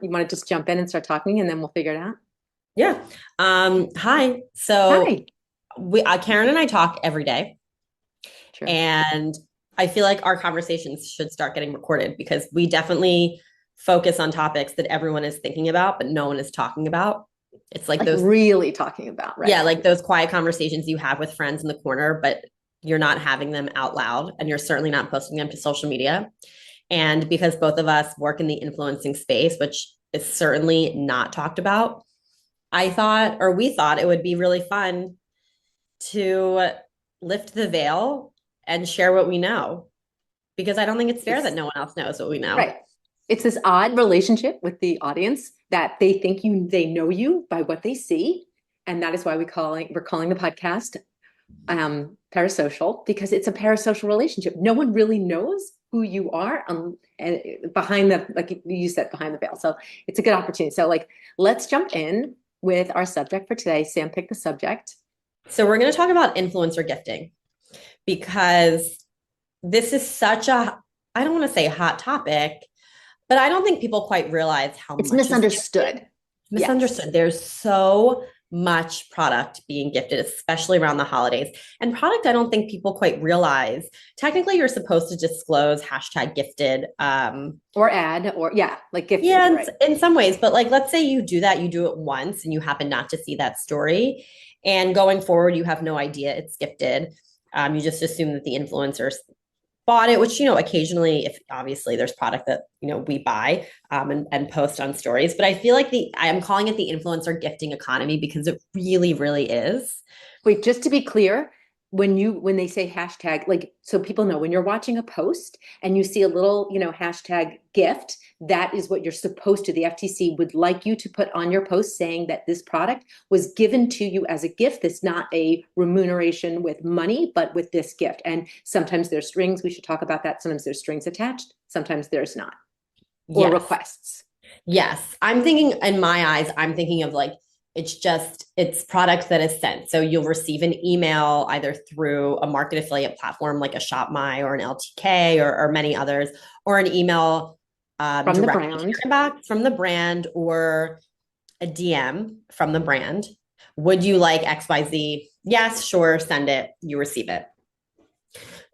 You want to just jump in and start talking and then we'll figure it out? Yeah. Hi. Hi. Karen and I talk every day, True. and I feel like our conversations should start getting recorded because we definitely focus on topics that everyone is thinking about, but no one is talking about. It's like Like those, really talking about, yeah, right? like those quiet conversations you have with friends in the corner, but you're not having them out loud, and you're certainly not posting them to social media. And because both of us work in the influencing space, which is certainly not talked about, we thought it would be really fun to lift the veil and share what we know because I don't think it's fair that It's no one else knows what we know. right. It's this odd relationship with the audience that they think they know you by what they see. And that is why we're calling the podcast Parasocial, because it's a parasocial relationship. No one really knows who you are and behind the, like you said, behind the veil. So it's a good opportunity. So like, let's jump in with our subject for today. Sam picked the subject. So we're going to talk about influencer gifting because this is such a, I don't want to say hot topic, but I don't think people quite realize how It's much is gifted. misunderstood. Yes. Misunderstood. There's so much product being gifted, especially around the holidays. And product, I don't think people quite realize. Technically, you're supposed to disclose hashtag gifted. Or ad, or yeah, like gifted, Yeah, right? in some ways, but like let's say you do that, you do it once and you happen not to see that story. And going forward, you have no idea it's gifted. You just assume that the influencers bought it, which, occasionally, if obviously there's product that, we buy and post on stories. But I feel like I'm calling it the influencer gifting economy because it really, really is. Wait, just to be clear, when they say hashtag, like so people know when you're watching a post and you see a little, hashtag gift, that is what you're supposed to. The FTC would like you to put on your post saying that this product was given to you as a gift. That's not a remuneration with money, but with this gift. And sometimes there's strings. We should talk about that. Sometimes there's strings attached. Sometimes there's not, or Yes. requests. Yes. I'm thinking, in my eyes, I'm thinking of like, it's product that is sent. So you'll receive an email either through a market affiliate platform like a ShopMy or an LTK or many others, or an email From the directly to brand. your inbox from the brand, or a DM from the brand. Would you like XYZ? Yes, sure, send it. You receive it.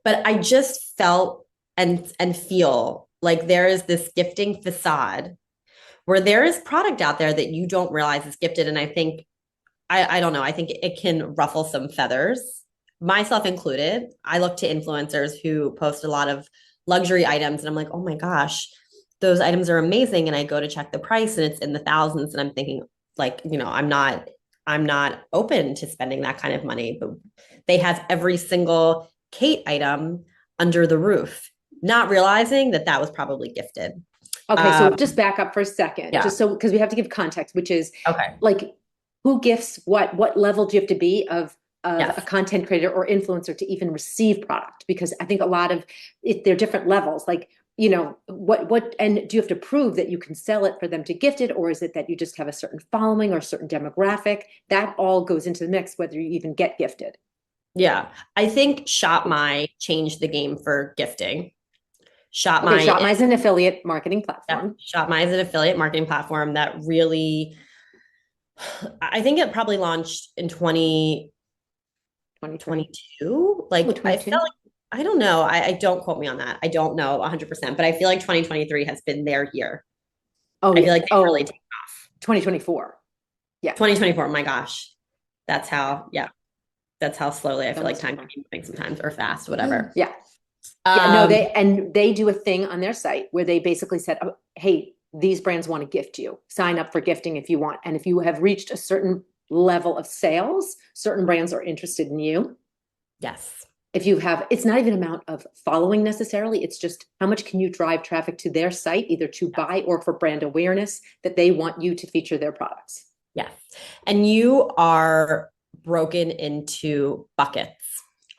But I just felt and feel like there is this gifting facade where there is product out there that you don't realize is gifted. And I think, I don't know, I think it can ruffle some feathers, myself included. I look to influencers who post a lot of luxury items and I'm like, oh my gosh, those items are amazing. And I go to check the price and it's in the thousands. And I'm thinking, like, I'm not open to spending that kind of money. But they have every single Kate item under the roof, not realizing that that was probably gifted. Okay, so Um, just back up for a second, yeah. just so because we have to give context, which is Okay. like who gifts what? What level do you have to be of a Yes. content creator or influencer to even receive product? Because I think a lot of it, there are different levels. Like, what and do you have to prove that you can sell it for them to gift it, or is it that you just have a certain following or a certain demographic? That all goes into the mix, whether you even get gifted. Yeah. I think ShopMy changed the game for gifting. Okay, ShopMy, ShopMy is an affiliate marketing yeah, platform. ShopMy is an affiliate marketing platform that really, I think it probably launched in 2020. 2022. Oh, Like, I felt 22. like, I don't know. I don't quote me on that. I don't know 100%, but I feel like 2023 has been their year. Oh I yeah. feel like they've really Oh, taken off. 2024. Yeah. 2024, my gosh. Yeah, that's how slowly I It's feel like almost time over. can be moving sometimes, or fast, whatever. Yeah. Yeah, no, Um, they do a thing on their site where they basically said, oh, hey, these brands want to gift you. Sign up for gifting if you want. And if you have reached a certain level of sales, certain brands are interested in you. yes. If you have, it's not even amount of following necessarily, it's just how much can you drive traffic to their site, either to buy or for brand awareness that they want you to feature their products. Yes. And you are broken into buckets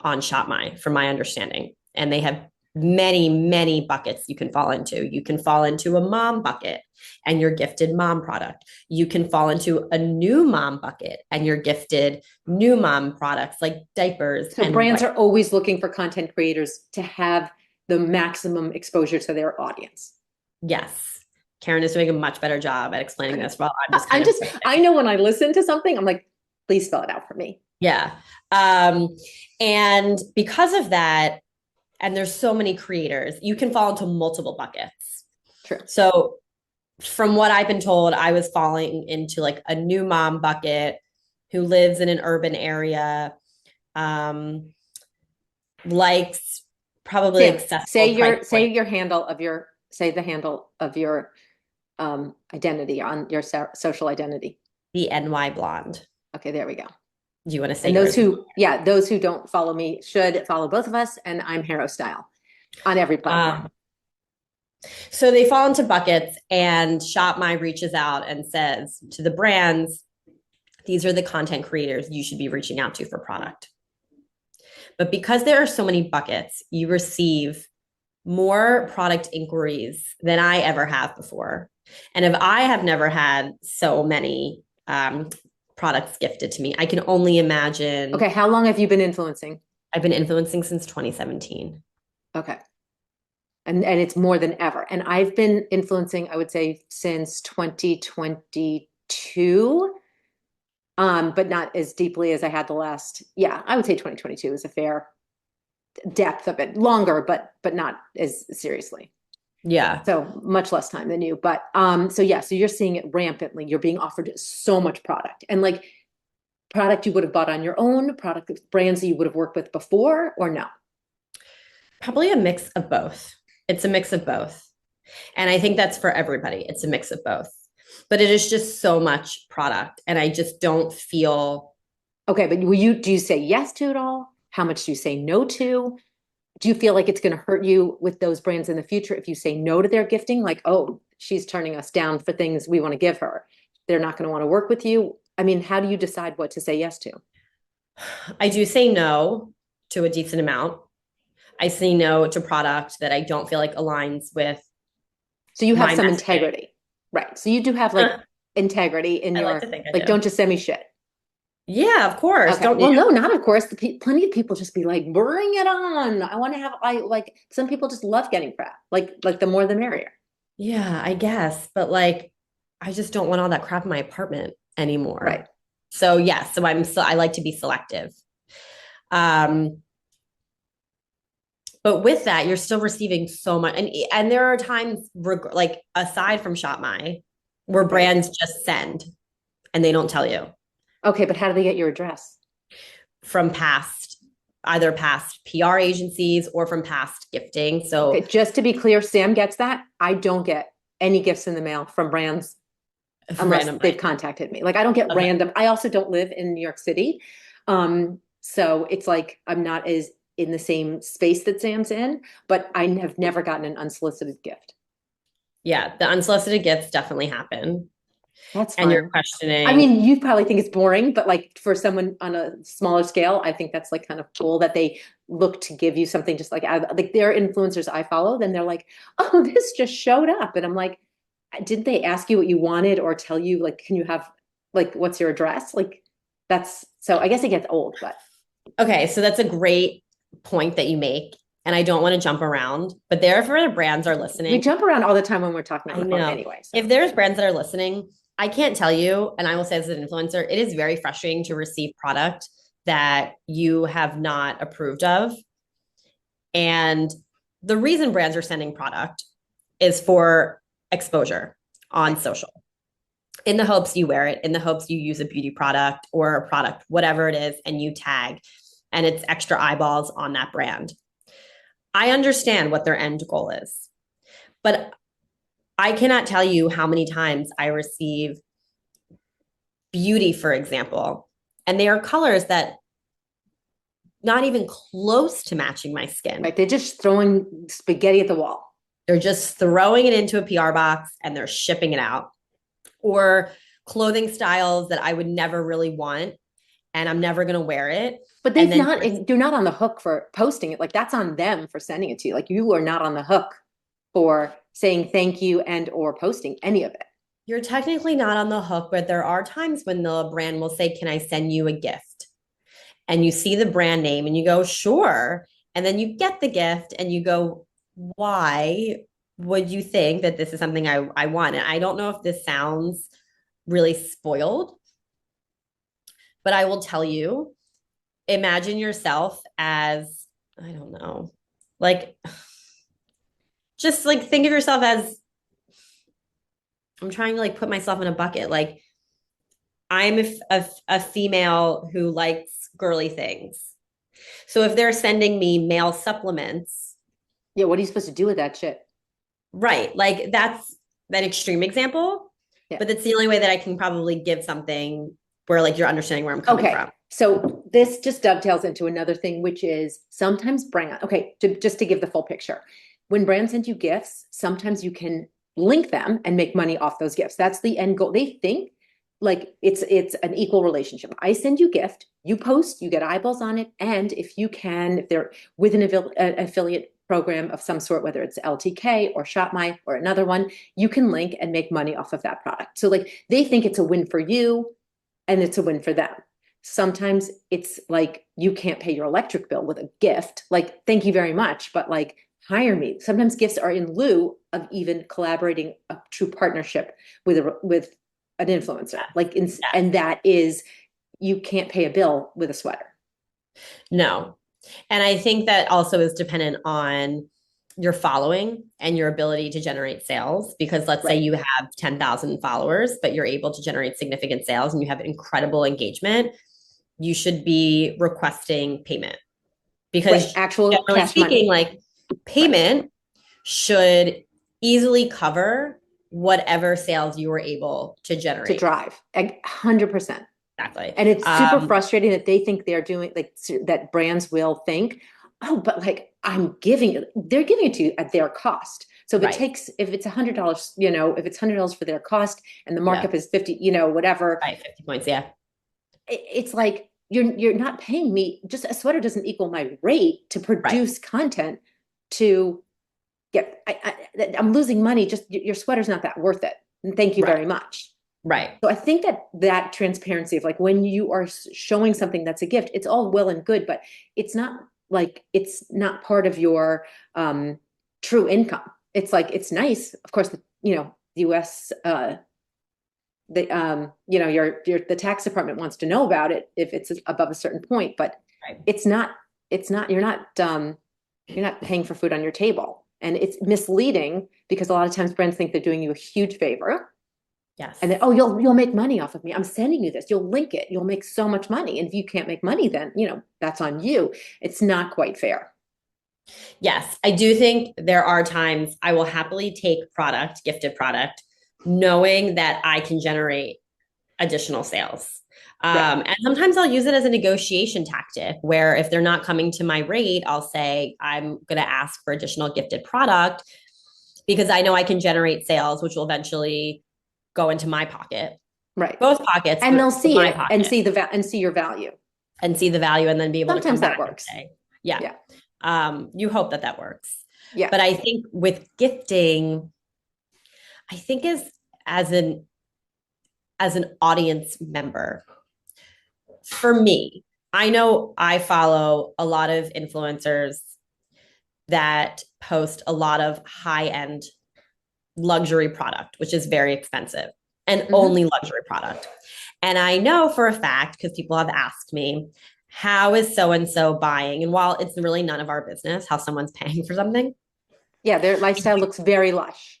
on ShopMy, from my understanding. And they have many, many buckets you can fall into. You can fall into a mom bucket and you're gifted mom product. You can fall into a new mom bucket and you're gifted new mom products like diapers So and brands white. are always looking for content creators to have the maximum exposure to their audience. Yes. Karen is doing a much better job at explaining this. Well, I'm just I'm kind of, just, I know when I listen to something, I'm like, please spell it out for me. yeah. Um, and because of that, and there's so many creators, you can fall into multiple buckets. True. So from what I've been told, I was falling into like a new mom bucket who lives in an urban area, um, likes probably Sam, accessible price say point. your handle of your, say the handle of your identity on your social identity. The NY blonde. Okay, there we go. Do you want to say And yours? those who don't follow me should follow both of us. And I'm Hero Style on every platform. So they fall into buckets, and Shop My reaches out and says to the brands, these are the content creators you should be reaching out to for product. But because there are so many buckets, you receive more product inquiries than I ever have before. And if I have never had so many products gifted to me, I can only imagine. Okay, how long have you been influencing? I've been influencing since 2017. Okay. And it's more than ever. And I've been influencing, I would say, since 2022. But not as deeply as I had the last, yeah, I would say 2022 is a fair depth of it. Longer, but not as seriously. Yeah. So much less time than you. But so yeah, so you're seeing it rampantly. You're being offered so much product. And like product you would have bought on your own, product brands that you would have worked with before, or no? Probably a mix of both. It's a mix of both. And I think that's for everybody. It's a mix of both. But it is just so much product. And I just don't feel. Okay, but do you say yes to it all? How much do you say no to? Do you feel like it's going to hurt you with those brands in the future if you say no to their gifting? Like, oh, she's turning us down for things we want to give her. They're not going to want to work with you. I mean, how do you decide what to say yes to? I do say no to a decent amount. I say no to product that I don't feel like aligns with So you have my some messaging. integrity, right? So you do have like integrity in I like to your, think I like, do. don't just send me shit. Yeah, of course. Okay. Don't you? Well, no, not of course. Plenty of people just be like, bring it on. I want to have, I like, some people just love getting crap. Like the more the merrier. Yeah, I guess. But like, I just don't want all that crap in my apartment Right. anymore. So yeah, I like to be selective. Um, but with that, you're still receiving so much, and there are times like aside from Shop My, where Right. brands just send and they don't tell you Okay. But how do they get your address? from either past PR agencies or from past gifting. Okay. So Just to be clear, Sam gets that. I don't get any gifts in the mail from brands unless random. they've contacted me. Like I don't get Okay. random. I also don't live in New York City. So it's like I'm not as in the same space that Sam's in, but I have never gotten an unsolicited gift. Yeah, the unsolicited gifts definitely happen. That's And you're fun. I questioning. mean, you probably think it's boring, but like for someone on a smaller scale, I think that's like kind of cool that they look to give you something just like they're influencers I follow, then they're like, oh, this just showed up. And I'm like, didn't they ask you what you wanted or tell you like, can you have like what's your address? Like that's so I guess it gets old, but Okay, so that's a great point that you make. And I don't want to jump around, but there for the brands are we listening. jump around all the time when we're talking on I the phone know. anyway. So If there's brands that are listening, I can't tell you, and I will say as an influencer, it is very frustrating to receive product that you have not approved of. And the reason brands are sending product is for exposure on right. social, in the hopes you wear it, in the hopes you use a beauty product or a product, whatever it is, and you tag, and it's extra eyeballs on that brand. I understand what their end goal is, but I cannot tell you how many times I receive beauty, for example, and they are colors that not even close to matching my skin. Right. They're just throwing spaghetti at the wall. They're just throwing it into a PR box and they're shipping it out. Or clothing styles that I would never really want and I'm never going to wear it. But And then you're not on the hook for posting it. Like that's on them for sending it to you. Like you are not on the hook for saying thank you and or posting any of it. you're technically not on the hook, but there are times when the brand will say, can I send you a gift? And you see the brand name and you go, sure. And then you get the gift and you go, why? would you think that this is something I want? And I don't know if this sounds really spoiled, but I will tell you, imagine yourself as, I don't know, like, just like think of yourself as, I'm trying to like put myself in a bucket. Like, I'm a female who likes girly things. So if they're sending me male supplements, Yeah, what are you supposed to do with that shit? right, like that's an extreme example, Yeah. but that's the only way that I can probably give something where like you're understanding where I'm coming Okay. from. So this just dovetails into another thing, which is sometimes okay, just to give the full picture. When brands send you gifts, sometimes you can link them and make money off those gifts. That's the end goal. They think like it's an equal relationship. I send you gift, you post, you get eyeballs on it, and if they're with an affiliate program of some sort, whether it's LTK or ShopMy or another one, you can link and make money off of that product. So like they think it's a win for you and it's a win for them. Sometimes it's like you can't pay your electric bill with a gift. Like, thank you very much, but like hire me. Sometimes gifts are in lieu of even collaborating a true partnership with an influencer. Yeah. And that is you can't pay a bill with a sweater. No. And I think that also is dependent on your following and your ability to generate sales. Because let's say Right. you have 10,000 followers, but you're able to generate significant sales and you have incredible engagement, you should be requesting payment. Right. Because Actual generally cash speaking, money. like Right. payment should easily cover whatever sales you were able to To generate. drive. 100%. Exactly. And it's super Um, frustrating that they think they're doing like that brands will think, oh, but like they're giving it to you at their cost. So right. if it's $100, if it's $100 for their cost and the Yeah. markup is 50, whatever, Right. 50 points. Yeah. it's like you're not paying me. Just a sweater doesn't equal my rate to Right. produce content to get. I'm losing money. Just your sweater's not that worth it. And thank you Right. very much. Right. So I think that transparency of like when you are showing something that's a gift, it's all well and good, but it's not part of your true income. It's like it's nice, of course. The U.S. Your the tax department wants to know about it if it's above a certain point, but Right. it's not. It's not. You're not paying for food on your table, and it's misleading because a lot of times brands think they're doing you a huge favor and then, Yes. oh, you'll make money off of me. I'm sending you this. You'll link it. You'll make so much money. And if you can't make money, then that's on you. It's not quite fair. Yes. I do think there are times I will happily take product, gifted product, knowing that I can generate additional sales. Right. And sometimes I'll use it as a negotiation tactic where if they're not coming to my rate, I'll say, I'm going to ask for additional gifted product because I know I can generate sales, which will eventually go into my pocket, Right. both pockets, And they'll but see my it and pocket, see your value. and see the value and then be able to come Sometimes that back and works. say, yeah, Yeah. you hope that that works. Yeah. But I think with gifting, I think as an as an audience member, for me, I know I follow a lot of influencers that post a lot of high end luxury product, which is very expensive and Hmm. only luxury product. And I know for a fact, because people have asked me, how is so and so buying? And while it's really none of our business how someone's paying for something, Yeah. Their lifestyle looks very lush.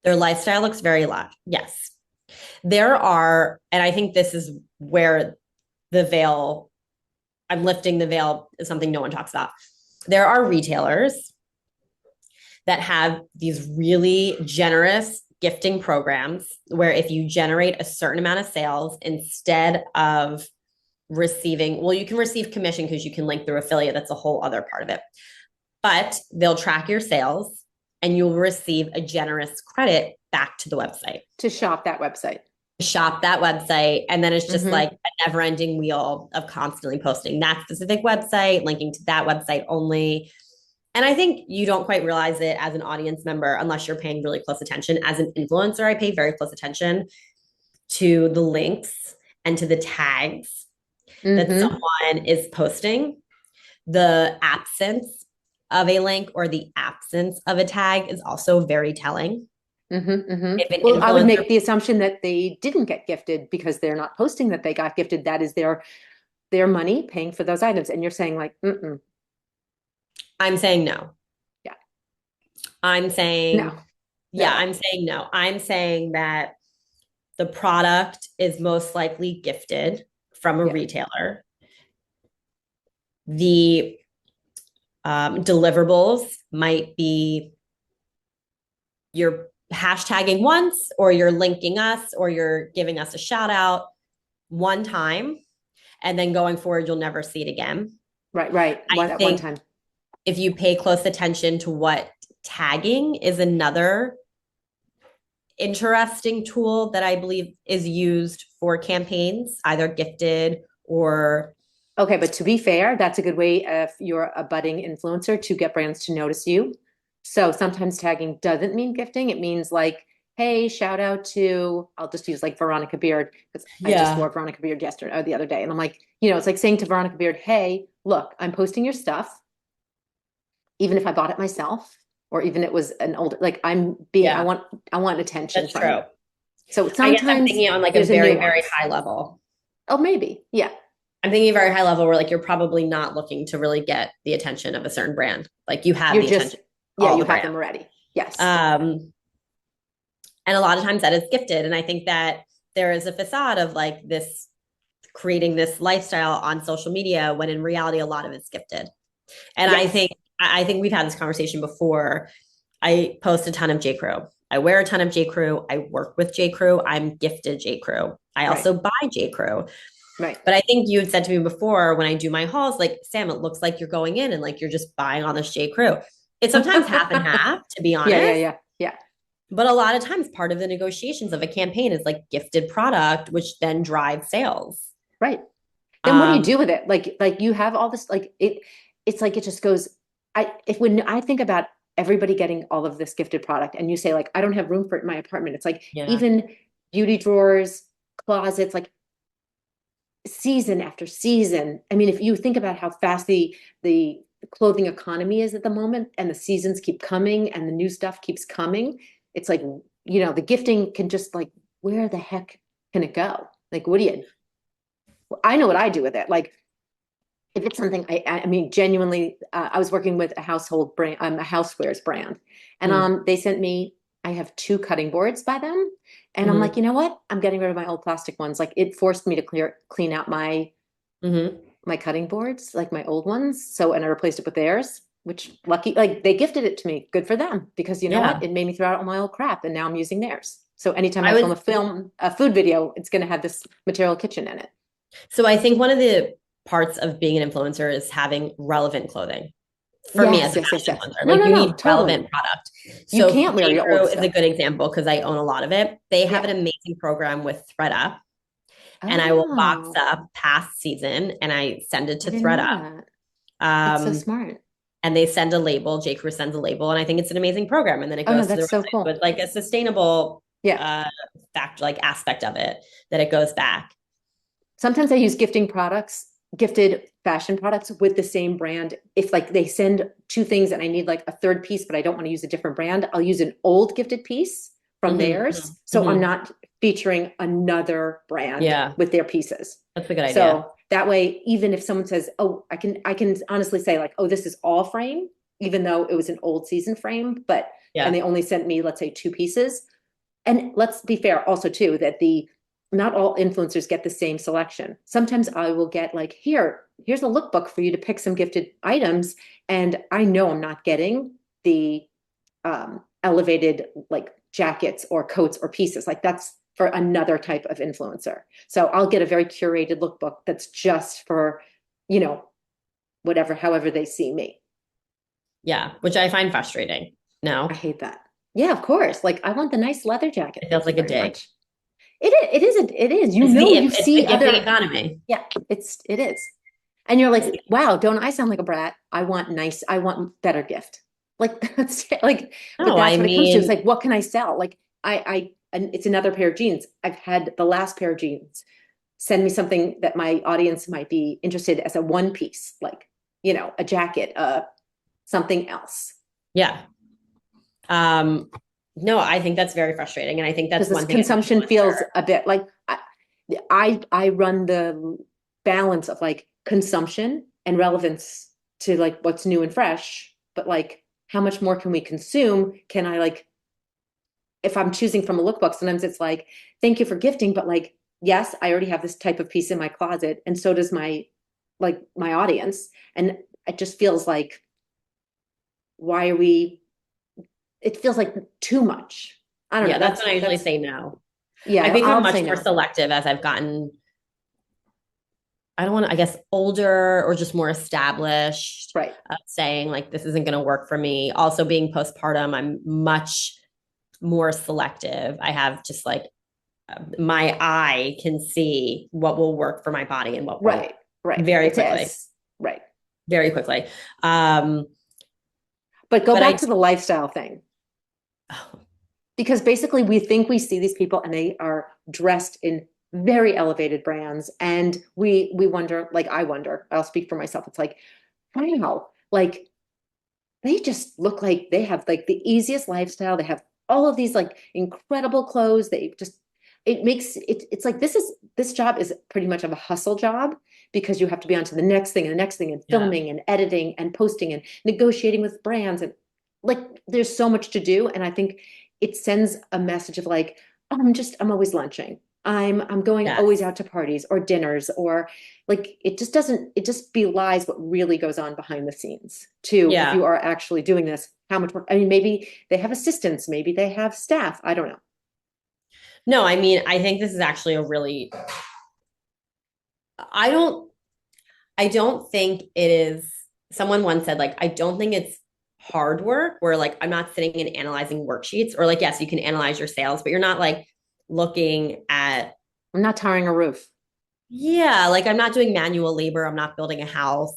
their lifestyle looks very lush. Yes. There are, and I think this is where the veil, I'm lifting the veil, is something no one talks about. There are retailers that have these really generous gifting programs where if you generate a certain amount of sales instead of receiving, well, you can receive commission because you can link through affiliate. That's a whole other part of it. But they'll track your sales and you'll receive a generous credit back to the website. To shop that website. Shop that website. And then it's just Hmm. like a never ending wheel of constantly posting that specific website, linking to that website only. And I think you don't quite realize it as an audience member unless you're paying really close attention. As an influencer, I pay very close attention to the links and to the tags that Hmm. someone is posting, the absence of a link or the absence of a tag is also very telling. If an Well, I would influencer, make the assumption that they didn't get gifted because they're not posting that they got gifted. That is their money paying for those items. And you're saying like, mm-mm, I'm saying no. yeah, I'm no, saying, yeah, no. I'm saying no. I'm saying that the product is most likely gifted from a Yeah. retailer. The deliverables might be you're hashtagging once, or you're linking us, or you're giving us a shout out one time, and then going forward, you'll never see it again. Right, right. I One at one think time. if you pay close attention to what tagging is, another interesting tool that I believe is used for campaigns, either gifted or Okay, but to be fair, that's a good way if you're a budding influencer to get brands to notice you. So sometimes tagging doesn't mean gifting. It means like, hey, shout out to, I'll just use like Veronica Beard because I just yeah, wore Veronica Beard yesterday or the other day. And I'm like, it's like saying to Veronica Beard, hey, look, I'm posting your stuff, even if I bought it myself, or even it was an older, like yeah, I want attention that's from you. true. So I guess I'm sometimes thinking on like a there's a very, very nuance. high level. Oh, maybe. Yeah. I'm thinking very high level where like you're probably not looking to really get the attention of a certain brand. Like you have You're the just, attention of yeah, all you the have brands. them already. Yes. Um, and a lot of times that is gifted. And I think that there is a facade of like this creating this lifestyle on social media when in reality a lot of it's gifted. And Yes. I think we've had this conversation before. I post a ton of J. Crew. I wear a ton of J. Crew. I work with J. Crew. I'm gifted J. Crew. I Right. also buy J. Crew. Right. But I think you had said to me before when I do my hauls, like, Sam, it looks like you're going in and like you're just buying on this J. Crew. It's sometimes half and half, to be Yeah, yeah, honest. yeah, yeah. But a lot of times, part of the negotiations of a campaign is like gifted product, which then drives sales. Right. Then what do you Um, do with it? Like you have all this, like it's like it just goes. When I think about everybody getting all of this gifted product and you say like, I don't have room for it in my apartment. It's like yeah, even beauty drawers, closets, like season after season. I mean, if you think about how fast the clothing economy is at the moment and the seasons keep coming and the new stuff keeps coming, it's like, the gifting can just like, where the heck can it go? Like, what do you, I know what I do with it. Like, if it's something I mean, genuinely, I was working with a household brand, a housewares brand, and mm, they sent me. I have two cutting boards by them, and I'm like, mm-hmm, you know what? I'm getting rid of my old plastic ones. Like, it forced me to clean out mm-hmm. my cutting boards, like my old ones. So, and I replaced it with theirs. Which lucky, like they gifted it to me. Good for them, because you know what? Yeah. It made me throw out all my old crap, and now I'm using theirs. So anytime I I was film a food video, it's going to have this material kitchen in it. So I think one of the parts of being an influencer is having relevant clothing. For me as Yes, a yes, yes, fashion yes. influencer, No, like no, you no, need totally. relevant product. You So can't wear J. your Crew old is a stuff. good example because I own a lot of it. They have Yeah. an amazing program with ThredUp, and I will box Oh, up past season and I send it I to didn't know ThredUp. that. That's so Um, smart. and they send a label. J. Crew sends a label, and I think it's an amazing program. And then it Oh no, goes to the that's so website with cool. like a sustainable Yeah. uh, fact, like aspect of it that it goes back. Sometimes I use gifted fashion products with the same brand. If like they send two things and I need like a third piece, but I don't want to use a different brand, I'll use an old gifted piece from Mm-hmm, theirs. So I'm mm-hmm. not featuring another brand Yeah, with their pieces. that's a good idea. So that way, even if someone says, oh, I can honestly say like, oh, this is all frame, even though it was an old season frame, and Yeah. they only sent me, let's say, two pieces. And let's be fair also too, that not all influencers get the same selection. Sometimes I will get like, here's a lookbook for you to pick some gifted items. And I know I'm not getting the elevated like jackets or coats or pieces. Like that's for another type of influencer. So I'll get a very curated lookbook that's just for, you know, whatever, however they see me. Yeah, which I find frustrating. I No, hate that. Yeah, of course. Like I want the nice leather jacket. it feels Thank you like a very dig. much. It is. You It's the see gifting other, economy. yeah, it is. And you're It's like, the- wow, don't I sound like a brat? I want better gift. Like that's like, but no, I that's what it comes to. It's mean, like, what can I sell? Like and it's another pair of jeans. I've had the last pair of jeans send me something that my audience might be interested as a one piece, like, a jacket, something else. Yeah. Um, no, I think that's very frustrating. And I think that's Because this one thing as an consumption feels influencer. a bit like I run the balance of like consumption and relevance to like what's new and fresh, but like how much more can we consume? Can I like if I'm choosing from a lookbook, sometimes it's like, thank you for gifting, but like, yes, I already have this type of piece in my closet, and so does my like my audience. And it just feels like, why are we, it feels like too much. I don't know. Yeah, that's when I usually That's say no. I've yeah, become I'll much say more no. selective as I've gotten, I don't want to, I guess, older or just more established, Right. saying like, this isn't going to work for me. Also, being postpartum, I'm much more selective. I have just like my eye can see what will work for my body and what won't Right. Right. very It's quickly, as right. very quickly. Um, But go but back I, to the lifestyle thing. Because basically we think we see these people and they are dressed in very elevated brands, and we wonder, like I wonder, I'll speak for myself, it's like, wow, like they just look like they have like the easiest lifestyle. They have all of these like incredible clothes. They just it makes it it's like this job is pretty much of a hustle job, because you have to be on to the next thing and the next thing, and yeah, filming and editing and posting and negotiating with brands, and like there's so much to do. And I think it sends a message of like, oh, I'm always lunching. I'm going always yes, out to parties or dinners, or like it just doesn't, it just belies what really goes on behind the scenes too. If yeah. you are actually doing this, how much work, I mean, maybe they have assistants, maybe they have staff, I don't know. No, I mean, I think this is actually a really, I don't, I don't think it is. Someone once said, like, I don't think it's hard work where, like, I'm not sitting and analyzing worksheets, or, like, yes, you can analyze your sales, but you're not like looking at, I'm not tarring a roof. yeah, like, I'm not doing manual labor. I'm not building a house.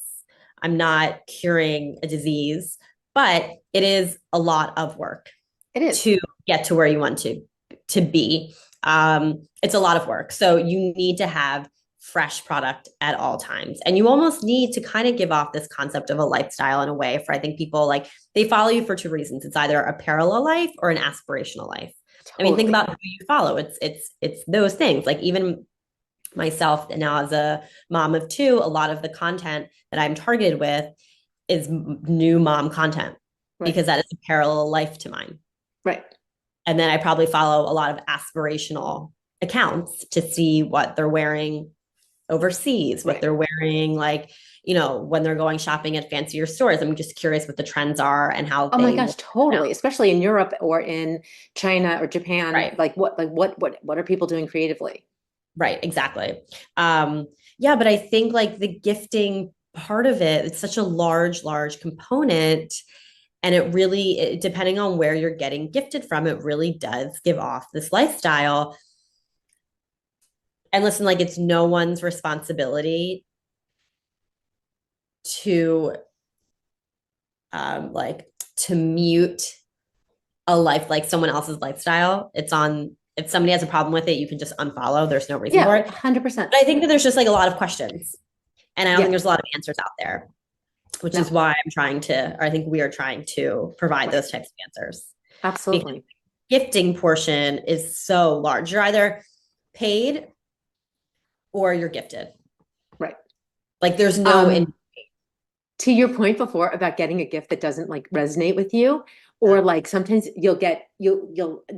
I'm not curing a disease, but it is a lot of work It is. to get to where you want to be. It's a lot of work. So you need to have fresh product at all times. And you almost need to kind of give off this concept of a lifestyle in a way for I think people like they follow you for two reasons. It's either a parallel life or an aspirational life. I mean, think Totally. about who you follow. It's those things. Like even myself and now as a mom of two, a lot of the content that I'm targeted with is new mom content Right. because that is a parallel life to mine. Right. And then I probably follow a lot of aspirational accounts to see what they're wearing overseas, what Right. they're wearing, like, when they're going shopping at fancier stores. I'm just curious what the trends are and how Oh my they gosh, will. totally. Especially in Europe or in China or Japan. Right. What are people doing creatively? Right. Exactly. Yeah. But I think like the gifting part of it, it's such a large, large component. And depending on where you're getting gifted from, it really does give off this lifestyle. And listen, like it's no one's responsibility to like to mute a life like someone else's lifestyle. It's on if somebody has a problem with it, you can just unfollow. There's no reason Yeah, for it. 100%. But I think that there's just like a lot of questions. And I don't think Yeah, there's a lot of answers out there, which is no, why I'm trying to, or I think we are trying to provide right. those types of answers. Because Absolutely. gifting portion is so large. You're either paid or you're gifted. Right. Like there's no in. Um, to your point before about getting a gift that doesn't like resonate with you, or like sometimes you'll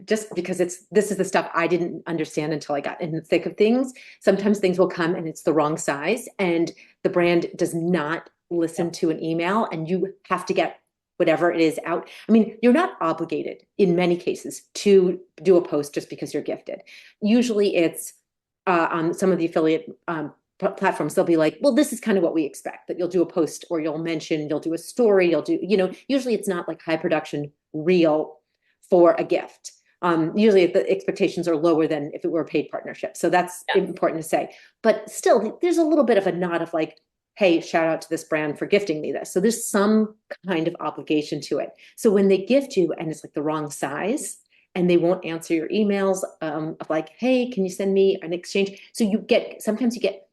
just because this is the stuff I didn't understand until I got in the thick of things. Sometimes things will come and it's the wrong size, and the brand does not listen Yep. to an email, and you have to get whatever it is out. I mean, you're not obligated in many cases to do a post just because you're gifted. Usually it's on some of the affiliate platforms, they'll be like, well, this is kind of what we expect, that you'll do a post or you'll mention, you'll do a story, you'll do, usually it's not like high production reel for a gift. Usually the expectations are lower than if it were a paid partnership. So that's Yeah. important to say. But still, there's a little bit of a nod of like, hey, shout out to this brand for gifting me this. So there's some kind of obligation to it. So when they gift you and it's like the wrong size, and they won't answer your emails of like, hey, can you send me an exchange? So sometimes you get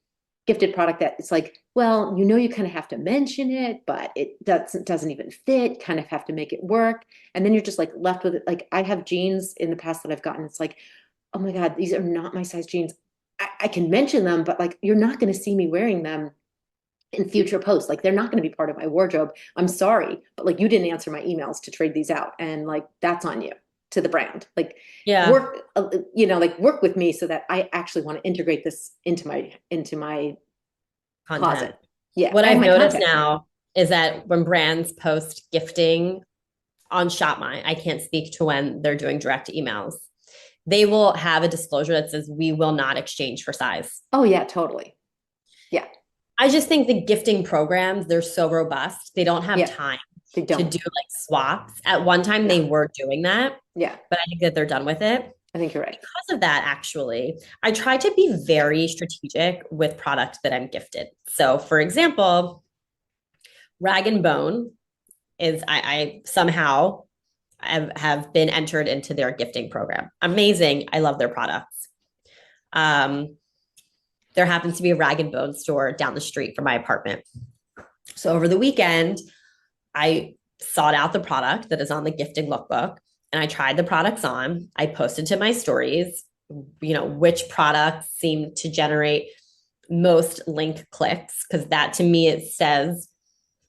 gifted product that it's like, well, you kind of have to mention it, but it doesn't even fit, kind of have to make it work. And then you're just like left with it. Like I have jeans in the past that I've gotten. It's like, oh my God, these are not my size jeans. I can mention them, but like you're not going to see me wearing them in future posts. Like they're not going to be part of my wardrobe. I'm sorry, but like you didn't answer my emails to trade these out. And like that's on you to the brand. Like Yeah. work, like work with me so that I actually want to integrate this into my Content. closet. Yeah. What And I've my noticed content. now is that when brands post gifting on ShopMy, I can't speak to when they're doing direct emails. They will have a disclosure that says we will not exchange for size. Oh yeah, totally. Yeah. I just think the gifting programs, they're so robust. They don't have Yeah. time They to don't. do like swaps. At one time, No. they were doing that, Yeah. but I think that they're done with it. I think you're right. Because of that, actually, I try to be very strategic with product that I'm gifted. So, for example, Rag and Bone is I somehow have been entered into their gifting program. Amazing. I love their products. Um, there happens to be a Rag and Bone store down the street from my apartment. So over the weekend, I sought out the product that is on the gifting lookbook and I tried the products on. I posted to my stories, which products seem to generate most link clicks, because that to me, it says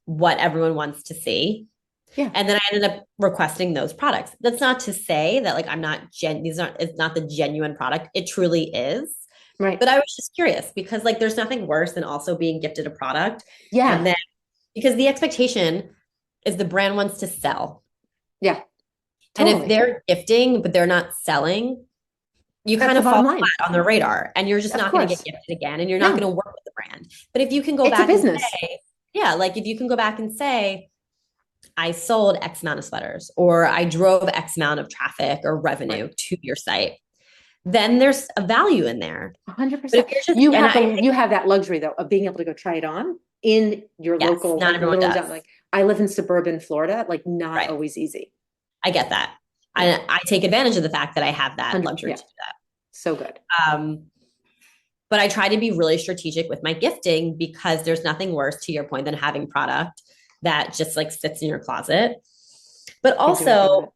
what everyone wants to see. Yeah. And then I ended up requesting those products. That's not to say that like it's not the genuine product. It truly is. Right. But I was just curious because like there's nothing worse than also being gifted a product. Yeah. And then because the expectation is the brand wants to sell. Yeah. And if Totally. they're gifting, but they're not selling, you That's kind the of fall bottom line. flat on the radar and you're just Of not going to get course. gifted again and you're not going No, to work with the brand. But if you can go it's a back and business. say, yeah, like if you can go back and say, I sold X amount of sweaters or I drove X amount of traffic or revenue Right. to your site, then there's a value in there. But if 100%. you're just, You and have I, you have that luxury though of being able to go try it on in your yes, local, not like everyone literally does. down. Like I live in suburban Florida, like not Right. always easy. I get that. Yeah. I take advantage of the fact that I have that 100, luxury yeah. to do that. So good. But I try to be really strategic with my gifting because there's nothing worse, to your point, than having product that just like sits in your closet. But Can't do anything with it. also,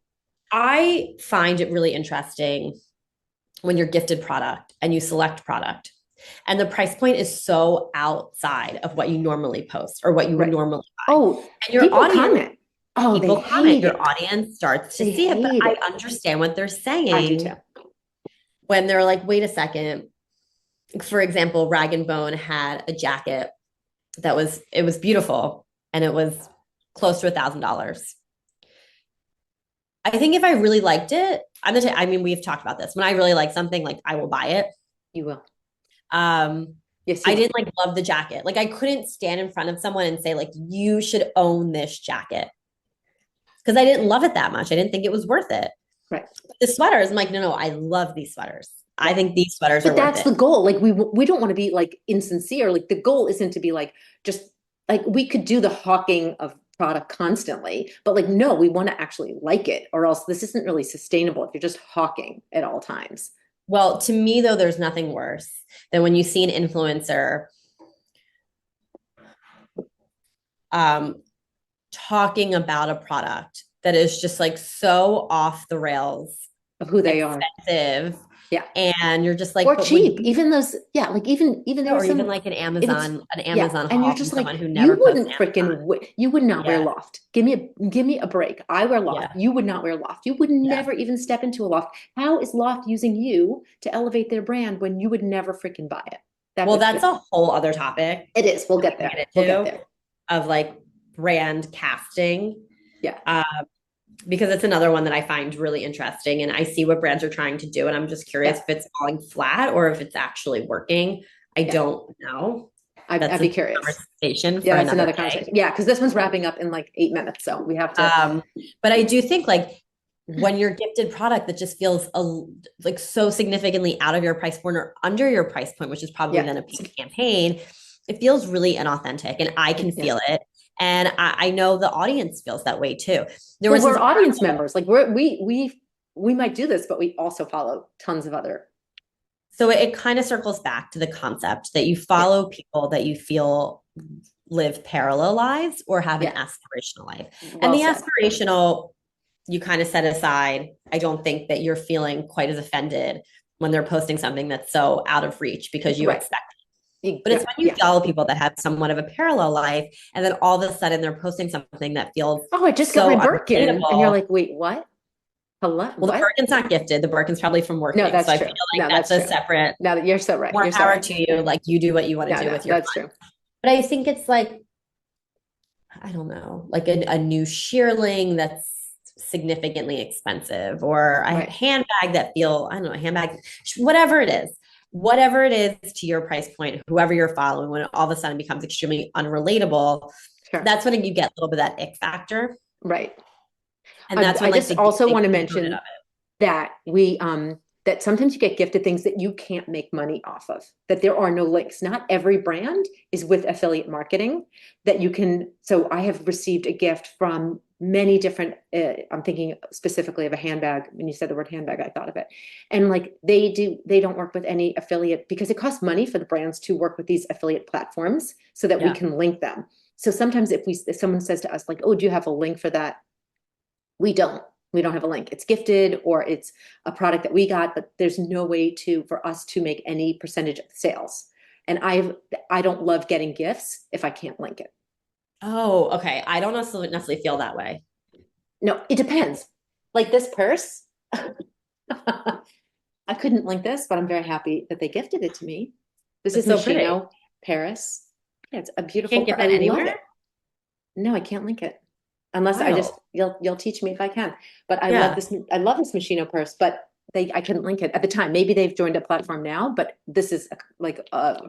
I find it really interesting when you're gifted product and you select product and the price point is so outside of what you normally post or what you would Right. normally buy. Oh, And your people audience, comment. Oh, they people comment, hate your it. audience starts to They see it. But hate I it. understand what they're I do too. saying when they're like, wait a second. For example, Rag and Bone had a jacket it was beautiful and it was close to $1,000. I think if I really liked it, I mean, we've talked about this. When I really like something, like I will buy it. You will. Um, Yes, you I will. didn't like love the jacket. Like I couldn't stand in front of someone and say like, you should own this jacket because I didn't love it that much. I didn't think it was worth it. Right. But the sweaters, I'm like, no, I love these sweaters. I Yeah. think these sweaters are But worth that's it. the goal. Like we don't want to be like insincere. Like the goal isn't to be like just like we could do the hawking of product constantly, but like no, we want to actually like it, or else this isn't really sustainable if you're just hawking at all times. Well, to me though, there's nothing worse than when you see an influencer um, talking about a product that is just like so off the rails, Of who they are. expensive, Yeah. and you're just like, Or but would cheap. you, Even those, yeah, like even there or was even some, like an if it's yeah, Amazon and you're haul from just someone like, who you never posts wouldn't Amazon. you would not wear Yeah, loft. Give me a break. I wear loft. yeah, You would not wear loft. You would yeah. never even step into a loft. How is loft using you to elevate their brand when you would never freaking buy it? That Well, was that's just, a whole other topic it is. We'll we get can there. get We'll get into there. of like brand casting. Yeah. Because it's another one that I find really interesting. And I see what brands are trying to do. And I'm just curious Yeah. if it's falling flat or if it's actually working. I Yeah. don't know. I'd That's be a curious. conversation for Yeah, that's another another day. conversation. Yeah, because this one's wrapping up in like 8 minutes. So we have to, But I do think like when you're gifted product that just feels like so significantly out of your price point or under your price point, which is probably yeah. then a paid campaign, it feels really inauthentic and I can feel it. And I know the audience feels that way too. There Well, was we're this audience members. Like we might do this, but we also follow tons of other So it kind of circles back to the concept that you Yeah. follow people that you feel live parallel lives or have an Yeah. aspirational life. And Well the said. aspirational, you kind of set aside. I don't think that you're feeling quite as offended when they're posting something that's so out of reach because you Right. expect. But it's Yeah. when you Yeah. follow people that have somewhat of a parallel life, and then all of a sudden they're posting something that feels Oh, I just got my so Birkin. And you're unrelatable. like, wait, what? Hello? Well, the What? Birkin's not gifted. The Birkin's probably from No, working. So that's I feel true. like No, that's that's a true. separate, Now that you're so right. more You're so power right. to you. Like you do what you want to No, do no, with your that's fun. true. But I think it's like, I don't know, like a new shearling that's significantly expensive or a Right. handbag that feel, I don't know, a handbag, whatever it is to your price point, whoever you're following, when it all of a sudden becomes extremely unrelatable, Sure. that's when you get a little bit of that ick factor. Right. And that's when I like just also the want to component mention of that that sometimes you get gifted things that you can't make money off of, that there are no links. Not every brand is with affiliate marketing that you can. So I have received a gift from many different, I'm thinking specifically of a handbag. When you said the word handbag, I thought of it. And like they don't work with any affiliate because it costs money for the brands to work with these affiliate platforms so that we yeah. can link them. So sometimes if someone says to us like, oh, do you have a link for that? We don't. We don't have a link. It's gifted or it's a product that we got, but there's no way to for us to make any percentage of the sales. And I don't love getting gifts if I can't link it. Oh, okay. I don't necessarily feel that way. No, it depends. Like this purse, I couldn't link this, but I'm very happy that they gifted it to me. This is It's so pretty. Machino Paris. Yeah, it's a beautiful Can't purse. get I that love anywhere. it. No, I can't link it unless I just Wild. you'll teach me if I can. But Yeah. I love this Machino purse, but I couldn't link it at the time. Maybe they've joined a platform now, but this is like a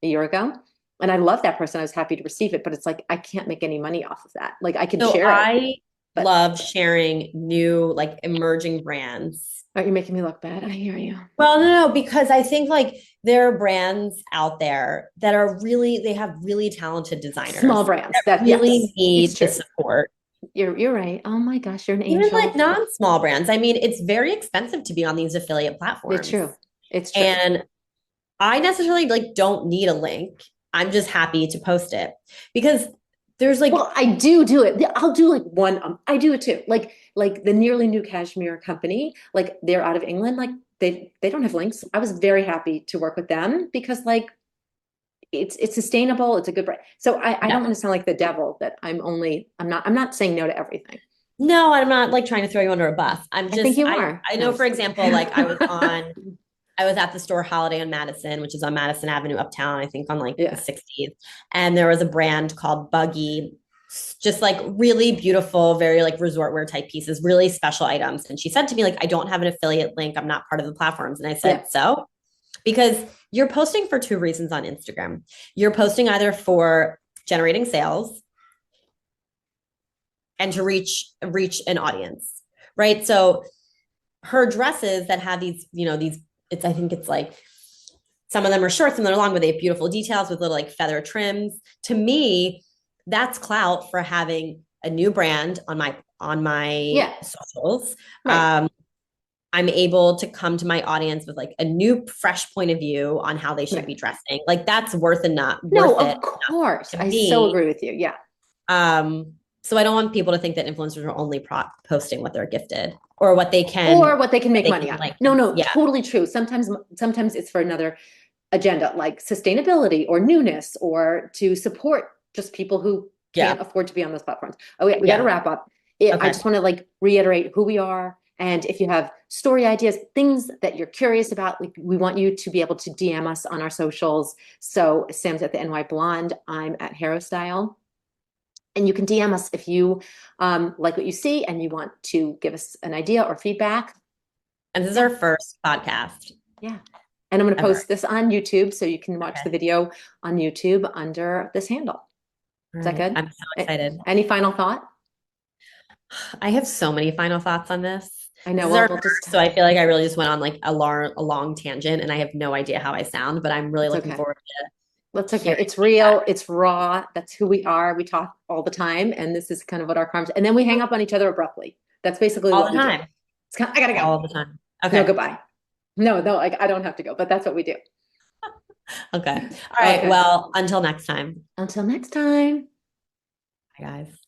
year ago. And I love that person. I was happy to receive it, but it's like I can't make any money off of that. Like I can So share it, I but love sharing new, like emerging brands. aren't you making me look bad? I hear you. Well, no, because I think like there are brands out there that are really, they have really talented Small designers brands that that really yes, it's need the true. support. You're right. Oh my gosh, you're an Even like angel. non-small brands. I mean, it's very expensive to be on these affiliate It's platforms. true. It's true. And I necessarily like don't need a link. I'm just happy to post it because there's like, Well, I do it. I'll do like one. I do it too. Like the Nearly New Cashmere Company. Like they're out of England. Like they don't have links. I was very happy to work with them because like it's sustainable. It's a good brand. So I yeah. don't want to sound like the devil that I'm not saying no to everything. No, I'm not like trying to throw you under a bus. I'm I think just you are. I No, know I'm for just kidding. example, like I was at the store Holiday on Madison, which is on Madison Avenue uptown, I think on like the Yeah. 60th. And there was a brand called Buggy, just like really beautiful, very like resort wear type pieces, really special items. And she said to me, like, I don't have an affiliate link. I'm not part of the platforms. And I Yeah. said, so because you're posting for two reasons on Instagram. You're posting either for generating sales and to reach an audience, right? So her dresses that have these, these, it's, I think it's like some of them are short, some of them are long, but they have beautiful details with little like feather trims. To me, that's clout for having a new brand on my Yeah. socials. Right. I'm able to come to my audience with like a new, fresh point of view on how they should Right. be dressing. Like that's worth enough, No, worth it of course. to I so me. agree with you. Yeah. So I don't want people to think that influencers are only posting what they're gifted or Or what they can what make they money can on. like. No, no, Yeah, totally true. Sometimes it's for another agenda like sustainability or newness or to support just people who yeah, can't afford to be on those platforms. Oh, we got to yeah. wrap up. I Okay. just want to like reiterate who we are. And if you have story ideas, things that you're curious about, we want you to be able to DM us on our socials. So Sam's at the NY Blonde. I'm at Hero Style. And you can DM us if you like what you see and you want to give us an idea or feedback. And this is Yeah, our first podcast yeah. And I'm going to ever. post this on YouTube so you can watch Okay. the video on YouTube under this handle. All Is that right. good? I'm so excited. Any final thought? I have so many final thoughts on this. I This know. is Well, our we'll just, first, so I feel like I really just went on like a long tangent and I have no idea how I sound, but I'm really it's looking okay. forward That's to okay. hearing It's feedback real. It's raw. That's who we are. We talk all the time. And this is kind of what our karma, and then we hang up on each other abruptly. That's basically all what the we do. time, I gotta go. all the time. No, Okay. goodbye. No, no, like I don't have to go, but that's what we do. Okay. All right. Okay. Well, until next time. Until next time. Bye, guys.